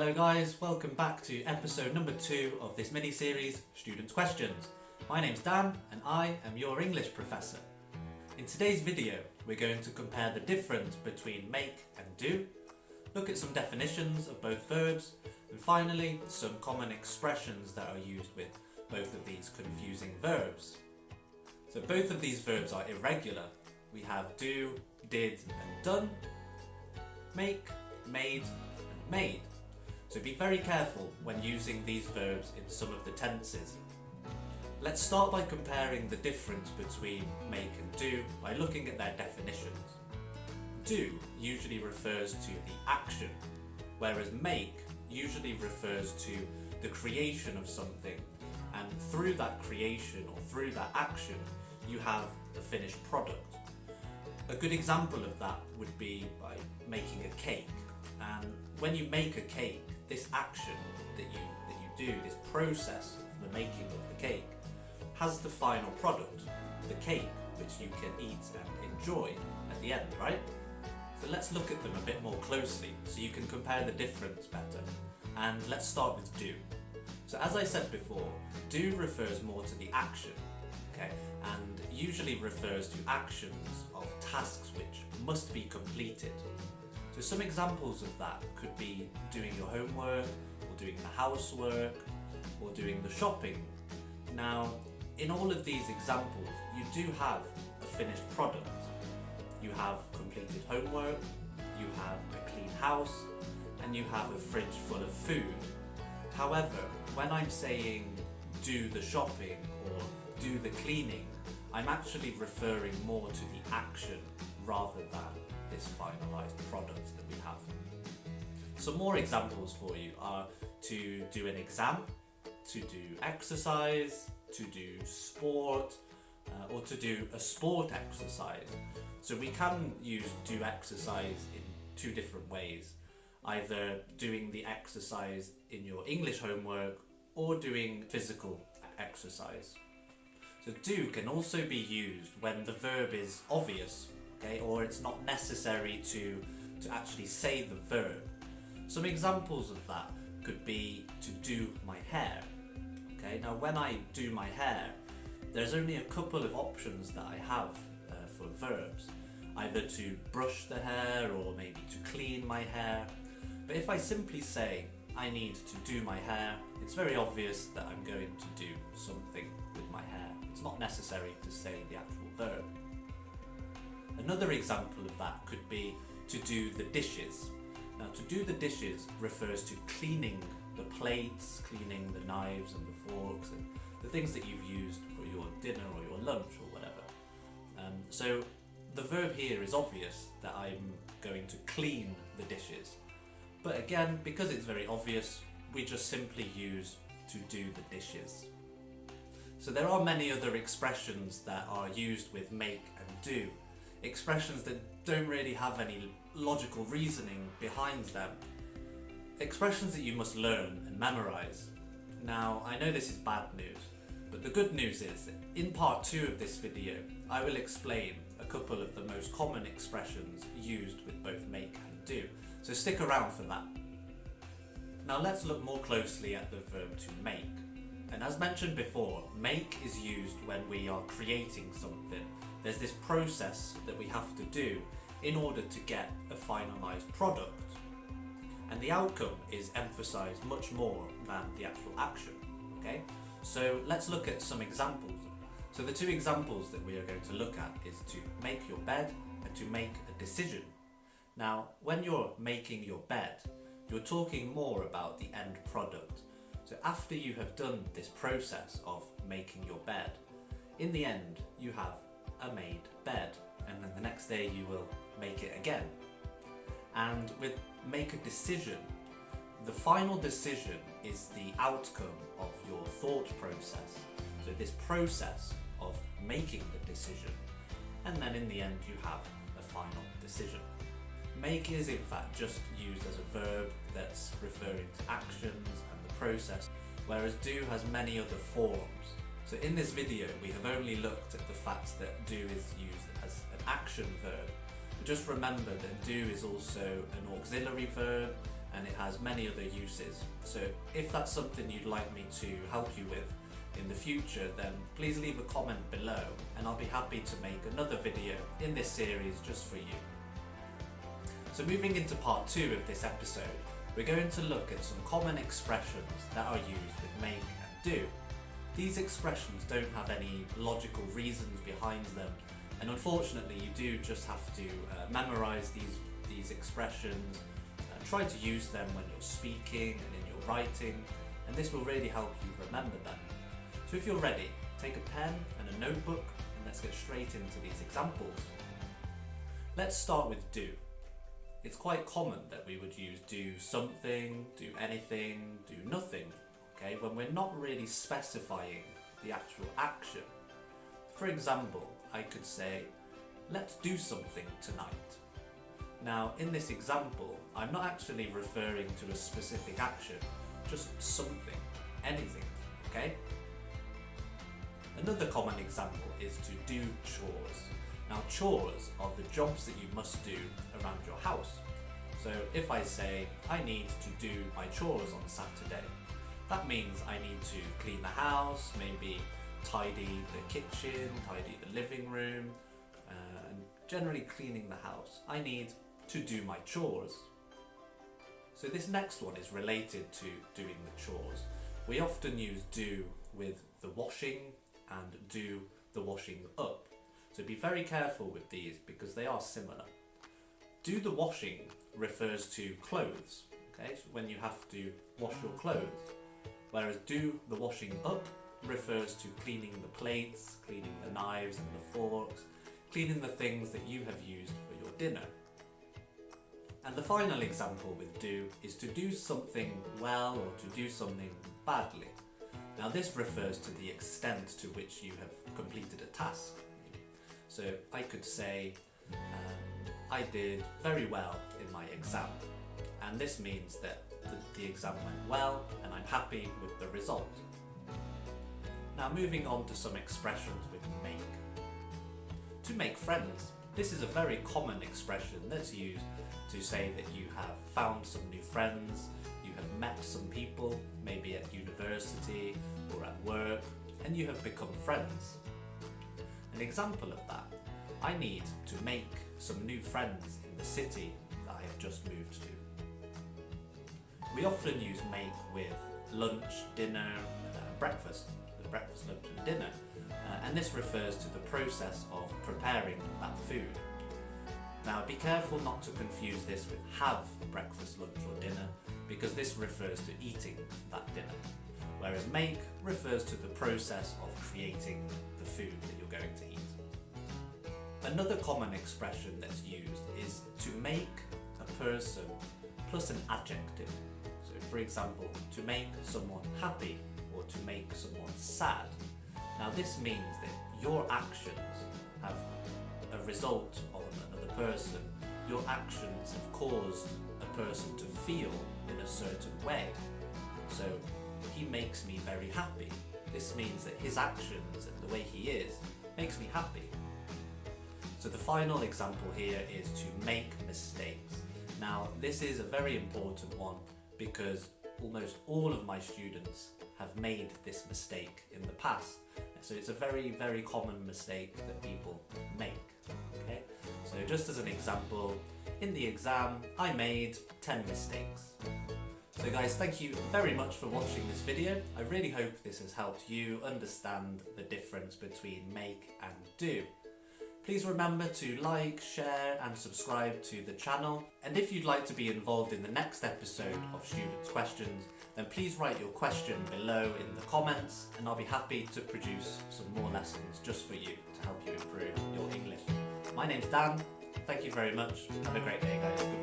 Hello guys, welcome back to episode number 2 of this mini-series, Students' Questions. My name's Dan and I am your English professor. In today's video, we're going to compare the difference between make and do, look at some definitions of both verbs, and finally, some common expressions that are used with both of these confusing verbs. So both of these verbs are irregular. We have do, did and done, make, made and made. So be very careful when using these verbs in some of the tenses. Let's start by comparing the difference between make and do by looking at their definitions. Do usually refers to the action, whereas make usually refers to the creation of something, and through that creation or through that action you have the finished product. A good example of that would be by making a cake. And when you make a cake, this action that you do, this process of the making of the cake, has the final product, the cake, which you can eat and enjoy at the end, right? So let's look at them a bit more closely so you can compare the difference better. And let's start with do. So as I said before, do refers more to the action, okay, and usually refers to actions of tasks which must be completed. So some examples of that could be doing your homework, or doing the housework, or doing the shopping. Now, in all of these examples, you do have a finished product. You have completed homework, you have a clean house, and you have a fridge full of food. However, when I'm saying do the shopping or do the cleaning, I'm actually referring more to the action rather than this finalized product that we have. Some more examples for you are to do an exam, to do exercise, to do sport, or to do a sport exercise. So we can use do exercise in two different ways, either doing the exercise in your English homework or doing physical exercise. So do can also be used when the verb is obvious, okay, or it's not necessary to actually say the verb. Some examples of that could be to do my hair. Okay, now when I do my hair, there's only a couple of options that I have for verbs, either to brush the hair or maybe to clean my hair. But if I simply say I need to do my hair, it's very obvious that I'm going to do something with my hair. It's not necessary to say the actual verb. Another example of that could be to do the dishes. Now, to do the dishes refers to cleaning the plates, cleaning the knives and the forks and the things that you've used for your dinner or your lunch or whatever. So the verb here is obvious that I'm going to clean the dishes. But again, because it's very obvious, we just simply use to do the dishes. So there are many other expressions that are used with make and do. Expressions that don't really have any logical reasoning behind them. Expressions that you must learn and memorize. Now, I know this is bad news, but the good news is that in part 2 of this video, I will explain a couple of the most common expressions used with both make and do. So stick around for that. Now let's look more closely at the verb to make. And as mentioned before, make is used when we are creating something. There's this process that we have to do in order to get a finalized product. And the outcome is emphasized much more than the actual action. Okay? So let's look at some examples. So the two examples that we are going to look at is to make your bed and to make a decision. Now, when you're making your bed, you're talking more about the end product. So after you have done this process of making your bed, in the end you have a made bed, and then the next day you will make it again. And with make a decision, the final decision is the outcome of your thought process. So this process of making the decision, and then in the end you have a final decision. Make is in fact just used as a verb that's referring to actions and the process, whereas do has many other forms. So in this video we have only looked at the fact that do is used as an action verb, but just remember that do is also an auxiliary verb and it has many other uses. So if that's something you'd like me to help you with in the future, then please leave a comment below and I'll be happy to make another video in this series just for you. So moving into part 2 of this episode, we're going to look at some common expressions that are used with make and do. These expressions don't have any logical reasons behind them, and unfortunately you do just have to memorize these expressions, try to use them when you're speaking and in your writing, and this will really help you remember them. So if you're ready, take a pen and a notebook and let's get straight into these examples. Let's start with do. It's quite common that we would use do something, do anything, do nothing, okay, when we're not really specifying the actual action. For example, I could say, let's do something tonight. Now, in this example, I'm not actually referring to a specific action, just something, anything, okay? Another common example is to do chores. Now, chores are the jobs that you must do around your house. So if I say, I need to do my chores on Saturday, that means I need to clean the house, maybe tidy the kitchen, tidy the living room, and generally cleaning the house. I need to do my chores. So this next one is related to doing the chores. We often use do with the washing and do the washing up. So be very careful with these because they are similar. Do the washing refers to clothes, okay? So when you have to wash your clothes. Whereas do the washing up refers to cleaning the plates, cleaning the knives and the forks, cleaning the things that you have used for your dinner. And the final example with do is to do something well or to do something badly. Now this refers to the extent to which you have completed a task. So I could say, I did very well in my exam. And this means that the exam went well and I'm happy with the result. Now moving on to some expressions with make. To make friends. This is a very common expression that's used to say that you have found some new friends, you have met some people, maybe at university or at work, and you have become friends. An example of that, I need to make some new friends in the city that I have just moved to. We often use make with lunch, dinner, breakfast, the breakfast, lunch and dinner, and this refers to the process of preparing that food. Now be careful not to confuse this with have breakfast, lunch or dinner, because this refers to eating that dinner, whereas make refers to the process of creating the food that you're going to eat. Another common expression that's used is to make a person plus an adjective. So for example, to make someone happy or to make someone sad. Now this means that your actions have a result on another person. Your actions have caused a person to feel in a certain way. So he makes me very happy. This means that his actions and the way he is makes me happy. So the final example here is to make mistakes. Now this is a very important one because almost all of my students have made this mistake in the past. So it's a very, very common mistake that people make. Okay? So just as an example, in the exam I made 10 mistakes. So guys, thank you very much for watching this video. I really hope this has helped you understand the difference between make and do. Please remember to like, share and subscribe to the channel. And if you'd like to be involved in the next episode of Students' Questions, then please write your question below in the comments and I'll be happy to produce some more lessons just for you to help you improve your English. My name's Dan. Thank you very much. Have a great day, guys.